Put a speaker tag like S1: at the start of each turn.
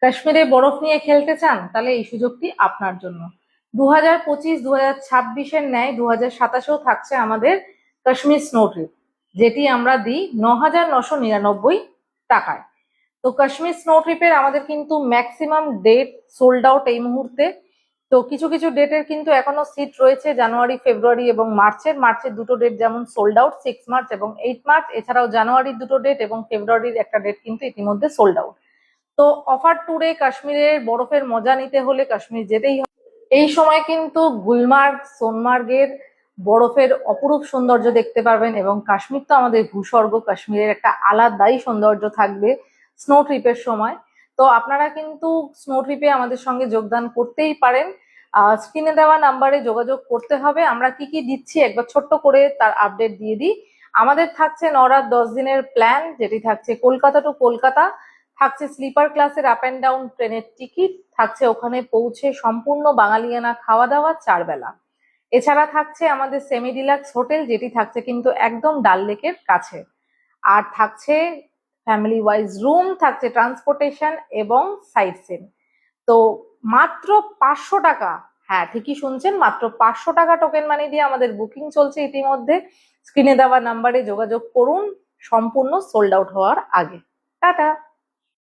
S1: কাশ্মীরে বরফ নিয়ে খেলতে চান? তাহলে এই সুযোগটি আপনার জন্য। 2025 2026-এর ন্যায় 2027-এও থাকছে আমাদের কাশ্মীর স্নো ট্রিপ, যেটি আমরা দিই 9,999 টাকায়। তো কাশ্মীর স্নো ট্রিপের আমাদের কিন্তু ম্যাক্সিমাম ডেট সোল্ড আউট এই মুহূর্তে। তো কিছু কিছু ডেটের কিন্তু এখনো সিট রয়েছে, জানুয়ারি, ফেব্রুয়ারি এবং মার্চের দুটো ডেট যেমন সোল্ড আউট, 6 মার্চ এবং 8 মার্চ। এছাড়াও জানুয়ারির দুটো ডেট এবং ফেব্রুয়ারির একটা ডেট কিন্তু ইতিমধ্যে সোল্ড আউট। তো অফার ট্যুরে কাশ্মীরের বরফের মজা নিতে হলে কাশ্মীর যেতেই হবে। এই সময় কিন্তু গুলমার্গ, সোনমার্গের বরফের অপরূপ সৌন্দর্য দেখতে পারবেন, এবং কাশ্মীর তো আমাদের ভূস্বর্গ, কাশ্মীরের একটা আলাদাই সৌন্দর্য থাকবে স্নো ট্রিপের সময়। তো আপনারা কিন্তু স্নো ট্রিপে আমাদের সঙ্গে যোগদান করতেই পারেন। স্ক্রিনে দেওয়া নাম্বারে যোগাযোগ করতে হবে। আমরা কি কি দিচ্ছি একবার ছোট্ট করে তার আপডেট দিয়ে দিই। আমাদের থাকছে 9 রাত 10 দিনের প্ল্যান, যেটি থাকছে কলকাতা টু কলকাতা, থাকছে স্লিপার ক্লাসের আপ অ্যান্ড ডাউন ট্রেনের টিকিট, থাকছে ওখানে পৌঁছে সম্পূর্ণ বাঙালিয়ানা খাওয়া দাওয়া 4 বেলা। এছাড়া থাকছে আমাদের সেমি ডিলাক্স হোটেল, যেটি থাকছে কিন্তু একদম ডাল লেকের কাছে। আর থাকছে ফ্যামিলি ওয়াইজ রুম, থাকছে ট্রান্সপোর্টেশন এবং সাইট সিন। তো মাত্র 500 টাকা, হ্যাঁ ঠিকই শুনছেন, মাত্র 500 টাকা টোকেন মানি দিয়ে আমাদের বুকিং চলছে ইতিমধ্যে। স্ক্রিনে দেওয়া নাম্বারে যোগাযোগ করুন সম্পূর্ণ সোল্ড আউট হওয়ার আগে। টাটা।